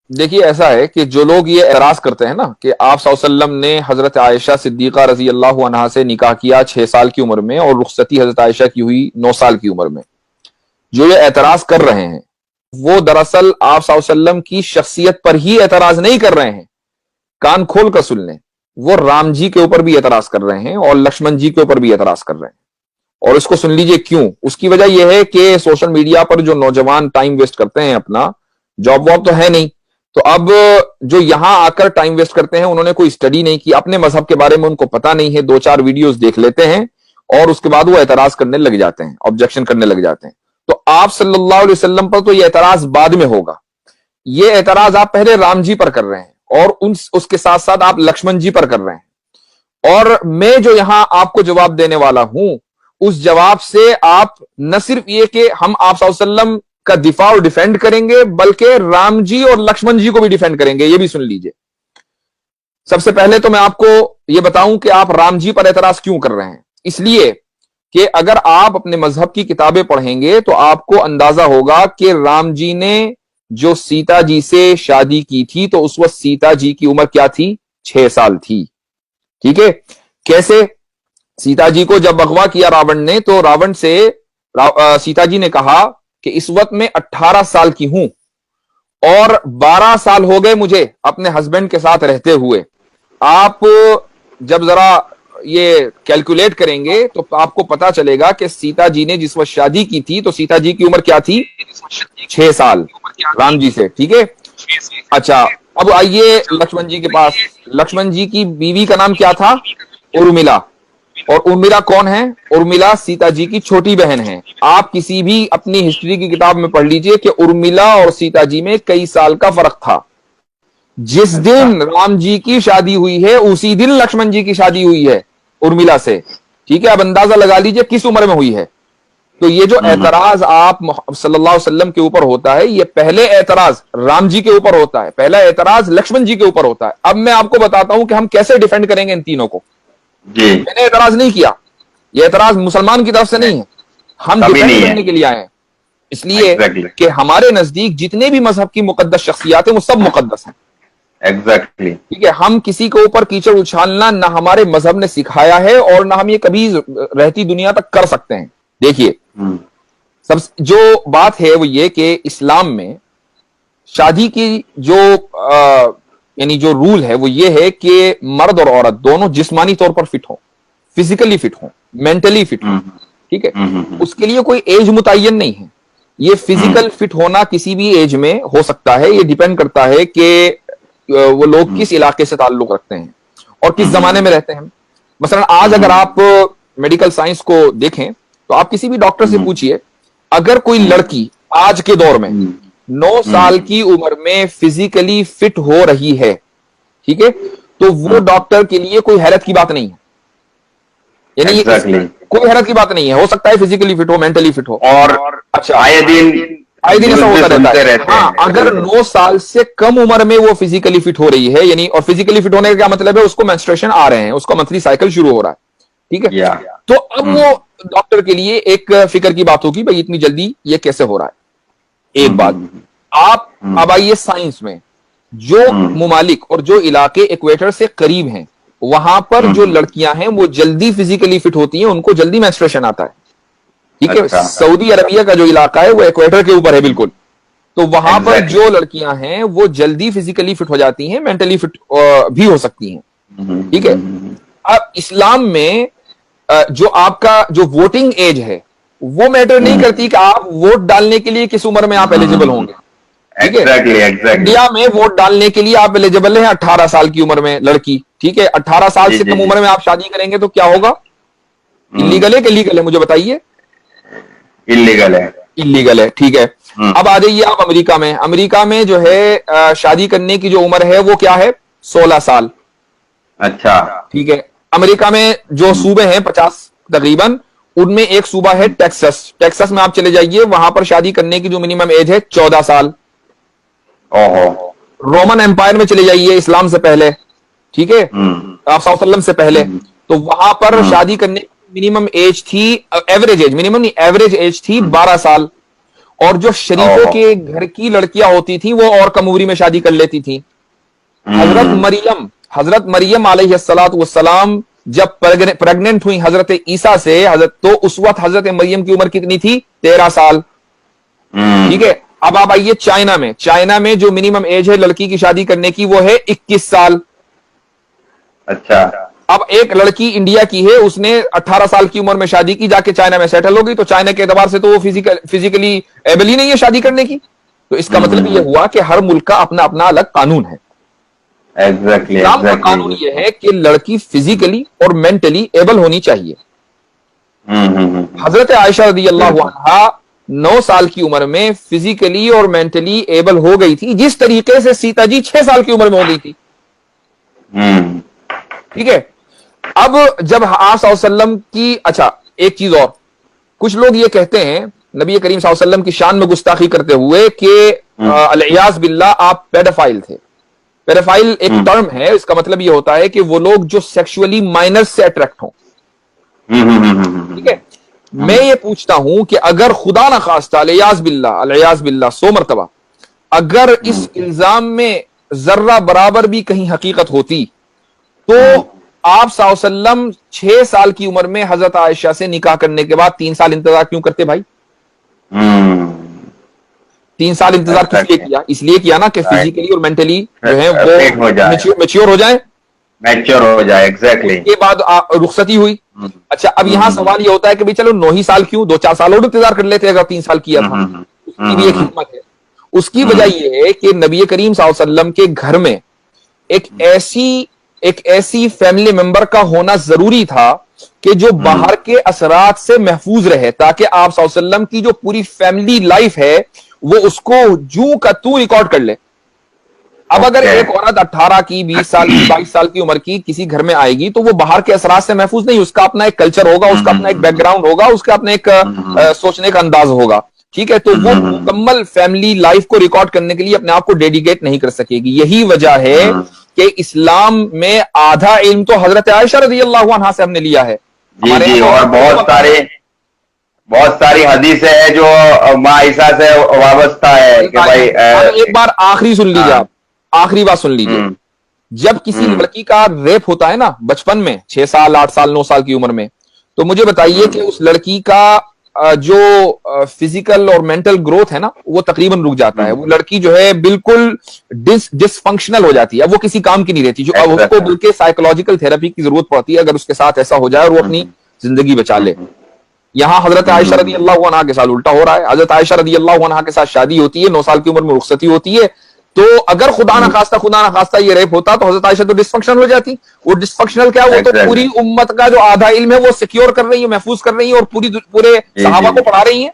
देखिए ऐसा है कि जो लोग ये एतराज करते हैं ना कि आप सल्लल्लाहु अलैहि वसल्लम ने हजरत आयशा सिद्दीका रजी अल्लाह अन्हा से निकाह किया 6 साल की उम्र में और रुखसती हजरत आयशा की हुई 9 साल की उम्र में, जो ये एतराज कर रहे हैं वो दरअसल आप सल्लल्लाहु अलैहि वसल्लम की शख्सियत पर ही एतराज नहीं कर रहे हैं। कान खोल कर सुन लें, वो राम जी के ऊपर भी एतराज कर रहे हैं और लक्ष्मण जी के ऊपर भी एतराज कर रहे हैं। और इसको सुन लीजिए क्यों। उसकी वजह यह है कि सोशल मीडिया पर जो नौजवान टाइम वेस्ट करते हैं, अपना जॉब वॉब तो है नहीं, तो अब जो यहां आकर टाइम वेस्ट करते हैं उन्होंने कोई स्टडी नहीं की, अपने मजहब के बारे में उनको पता नहीं है, 2-4 वीडियोस देख लेते हैं और उसके बाद वो एतराज करने लग जाते हैं, ऑब्जेक्शन करने लग जाते हैं। तो आप सल्लल्लाहु अलैहि वसल्लम पर तो ये एतराज बाद में होगा, ये एतराज आप पहले राम जी पर कर रहे हैं और उसके साथ साथ आप लक्ष्मण जी पर कर रहे हैं। और मैं जो यहां आपको जवाब देने वाला हूं, उस जवाब से आप न सिर्फ ये कि हम आप सल्लल्लाहु अलैहि वसल्लम का दिफा और डिफेंड करेंगे, बल्कि राम जी और लक्ष्मण जी को भी डिफेंड करेंगे। ये भी सुन लीजिए। सबसे पहले तो मैं आपको यह बताऊं कि आप राम जी पर एतराज क्यों कर रहे हैं। इसलिए कि अगर आप अपने मजहब की किताबें पढ़ेंगे तो आपको अंदाजा होगा कि राम जी ने जो सीता जी से शादी की थी तो उस वक्त सीता जी की उम्र क्या थी? 6 साल थी। ठीक है। कैसे? सीता जी को जब अगवा किया रावण ने, तो रावण से सीता जी ने कहा कि इस वक्त मैं 18 साल की हूं और 12 साल हो गए मुझे अपने हस्बैंड के साथ रहते हुए। आप जब जरा ये कैलकुलेट करेंगे तो आपको पता चलेगा कि सीता जी ने जिस वक्त शादी की थी तो सीता जी की उम्र क्या थी? 6 साल राम जी से। ठीक है। अच्छा, अब आइए लक्ष्मण जी के पास। लक्ष्मण जी की बीवी का नाम क्या था? उर्मिला। और उर्मिला कौन है? उर्मिला सीता जी की छोटी बहन है। आप किसी भी अपनी हिस्ट्री की किताब में पढ़ लीजिए कि उर्मिला और सीता जी में कई साल का फर्क था। जिस दिन राम जी की शादी हुई है उसी दिन लक्ष्मण जी की शादी हुई है उर्मिला से। ठीक है। अब अंदाजा लगा लीजिए किस उम्र में हुई है। तो ये जो एतराज आप सल्लल्लाहु अलैहि वसल्लम के ऊपर होता है, ये पहले एतराज राम जी के ऊपर होता है, पहला एतराज लक्ष्मण जी के ऊपर होता है। अब मैं आपको बताता हूं कि हम कैसे डिफेंड करेंगे इन तीनों को। जी। मैंने एतराज नहीं किया, ये एतराज मुसलमान की तरफ से नहीं है, हम डिफेंड करने के लिए आए हैं। इसलिए कि हमारे नजदीक जितने भी मजहब की मुकद्दस शख्सियात हैं वो सब मुकद्दस हैं। एग्जैक्टली। ठीक है। हम किसी के ऊपर कीचड़ उछालना ना हमारे मजहब ने सिखाया है और ना हम ये कभी रहती दुनिया तक कर सकते हैं। देखिए, सब जो बात है वो ये कि इस्लाम में शादी की जो यानी जो रूल है वो ये है कि मर्द और औरत दोनों जिस्मानी तौर पर फिट हो, फिजिकली फिट हो, मेंटली फिट हो। ठीक है। उसके लिए कोई एज मुतय्यन नहीं है। ये फिजिकल फिट होना किसी भी एज में हो सकता है। ये डिपेंड करता है कि वो लोग किस इलाके से ताल्लुक रखते हैं और किस जमाने में रहते हैं। मसलन आज अगर आप मेडिकल साइंस को देखें तो आप किसी भी डॉक्टर से पूछिए, अगर कोई लड़की आज के दौर में 9 साल की उम्र में फिजिकली फिट हो रही है, ठीक है, तो वो डॉक्टर के लिए कोई हैरत की बात नहीं है। यानी कोई हैरत की बात नहीं है। हो सकता है फिजिकली फिट हो, मेंटली फिट हो। और अच्छा, आए दिन ऐसा होता रहता है। हाँ, अगर 9 साल से कम उम्र में वो फिजिकली फिट हो रही है, यानी, और फिजिकली फिट होने का क्या मतलब है? उसको मेंस्ट्रुएशन आ रहे हैं, उसका मंथली साइकिल शुरू हो रहा है। ठीक है। तो अब वो डॉक्टर के लिए एक फिक्र की बात होगी, भाई इतनी जल्दी ये कैसे हो रहा है। एक बात। आप अब आइए साइंस में, जो मुमालिक और जो इलाके इक्वेटर से करीब हैं वहां पर जो लड़कियां हैं वो जल्दी फिजिकली फिट होती हैं, उनको जल्दी मेंस्ट्रुएशन आता है। ठीक है। सऊदी अरबिया का जो इलाका है वो इक्वेटर के ऊपर है बिल्कुल। तो वहां पर जो लड़कियां हैं वो जल्दी फिजिकली फिट हो जाती हैं, मेंटली फिट भी हो सकती हैं। ठीक है। अब इस्लाम में जो आपका जो वोटिंग एज है वो मैटर नहीं करती कि आप वोट डालने के लिए किस उम्र में आप एलिजिबल होंगे। ठीक है। इंडिया में वोट डालने के लिए आप एलिजिबल हैं 18 साल की उम्र में लड़की। ठीक है। 18 साल से कम उम्र में आप शादी करेंगे तो क्या होगा? इलीगल है कि लीगल है? मुझे बताइए। इलीगल है। इलीगल है। ठीक है। अब आ जाइए आप अमेरिका में। अमेरिका में जो है शादी करने की जो उम्र है वो क्या है? 16 साल। अच्छा। ठीक है। अमेरिका में जो सूबे हैं 50 तकरीबन, उनमें एक सूबा है टेक्सास। टेक्सास में आप चले जाइए, वहां पर शादी करने की जो मिनिमम एज है 14 साल। ओहो। रोमन एम्पायर में चले जाइए, इस्लाम से पहले, ठीक है, आप सल्लल्लाहु अलैहि वसल्लम से पहले, तो वहां पर शादी करने की मिनिमम एज थी, एवरेज एज, मिनिमम नहीं, एवरेज एज थी 12 साल। और जो शरीफों के घर की लड़कियां होती थी वो और कम उम्री में शादी कर लेती थी। हजरत मरियम अलैहिस्सलातु वस्सलाम जब प्रेग्नेंट हुई हजरत ईसा से, तो उस वक्त हजरत मरियम की उम्र कितनी थी? 13 साल। ठीक है। अब आप आइए चाइना में जो मिनिमम एज है लड़की की शादी करने की वो है 21 साल। अच्छा। अब एक लड़की इंडिया की है, उसने 18 साल की उम्र में शादी की, जाके चाइना में सेटल हो गई, तो चाइना के एतबार से तो वो फिजिकली एबल ही नहीं है शादी करने की। तो इसका मतलब यह हुआ कि हर मुल्क का अपना अपना अलग कानून है। इस्लाम का कानून यह है कि लड़की फिजिकली और मेंटली एबल होनी चाहिए। हजरत आयशा रदियल्लाहु अन्हा 9 साल की उम्र में फिजिकली और मेंटली एबल हो गई थी, जिस तरीके से सीता जी 6 साल की उम्र में हो गई थी। ठीक है। अब जब आप सल्लल्लाहु अलैहि वसल्लम की, अच्छा एक चीज और, कुछ लोग ये कहते हैं नबी करीम सल्लल्लाहु अलैहि वसल्लम की शान में गुस्ताखी करते हुए कि अलियाज बिल्लाह आप पेडोफाइल थे। पेडोफाइल एक टर्म है, इसका मतलब ये होता है कि वो लोग जो सेक्सुअली माइनर्स से अट्रैक्ट हों। ठीक है। मैं ये पूछता हूं कि अगर खुदा ना खास्ता अलियाज बिल्लाह 100 मरतबा अगर इस इल्जाम में जर्रा बराबर भी कहीं हकीकत होती, तो आप सल्लल्लाहु अलैहि वसल्लम 6 साल की उम्र में हजरत आयशा से निकाह करने के बाद 3 साल इंतजार क्यों करते भाई? 3 साल इंतजार किस लिए किया? इसलिए किया ना कि फिजिकली और मेंटली जो है वो मैच्योर हो जाए। एग्जैक्टली। के बाद रुखसती हुई। अच्छा, अब यहां सवाल ये होता है कि भाई चलो 9 ही साल क्यों, 2-4 साल और इंतजार कर लेते अगर 3 साल किया था। उसकी भी एक हिकमत है। उसकी वजह यह है कि नबी करीम सल्लल्लाहु अलैहि वसल्लम के घर में एक ऐसी फैमिली मेंबर का होना जरूरी था कि जो बाहर के असरात से महफूज रहे, ताकि आप सल्लल्लाहु अलैहि वसल्लम की जो पूरी फैमिली लाइफ है वो उसको जू का तू रिकॉर्ड कर ले। अब अगर एक औरत 18 की, 20 साल की, 22 साल की उम्र की किसी घर में आएगी तो वो बाहर के असरात से महफूज नहीं, उसका अपना एक कल्चर होगा, उसका अपना एक बैकग्राउंड होगा, उसका अपना एक सोचने का अंदाज होगा। ठीक है। तो वो मुकम्मल फैमिली लाइफ को रिकॉर्ड करने के लिए अपने आप को डेडिकेट नहीं कर सकेगी। यही वजह है कि इस्लाम में आधा इल्म तो हजरत आयशा रज़ियल्लाहु अन्हा से हमने लिया है। जी, और बहुत सारी हदीसें है जो माँ आयशा से वाबस्ता है कि भाई एक बार आखिरी सुन लीजिए, आप आखिरी बात सुन लीजिए। जब किसी लड़की का रेप होता है ना बचपन में, 6 साल, 8 साल, 9 साल की उम्र में, तो मुझे बताइए कि उस लड़की का जो फिजिकल और मेंटल ग्रोथ है ना वो तकरीबन रुक जाता है। वो लड़की जो है बिल्कुल डिसफंक्शनल हो जाती है, अब वो किसी काम की नहीं रहती। जो अब उसको बल्कि साइकोलॉजिकल थेरेपी की जरूरत पड़ती है अगर उसके साथ ऐसा हो जाए और वो अपनी जिंदगी बचा ले। यहां हजरत आयशा रज़ियल्लाहु अन्हा के साथ उल्टा हो रहा है। हजरत आयशा रज़ियल्लाहु अन्हा के साथ शादी होती है, 9 साल की उम्र में रुखसती होती है। तो अगर खुदा ना खास्ता ये रेप होता तो हजरत आयशा तो डिसफंक्शनल हो जाती। वो डिसफंक्शनल क्या, वो तो पूरी उम्मत का जो आधा इल्म है वो सिक्योर कर रही है, महफूज कर रही है और पूरे सहाबा को पढ़ा रही है।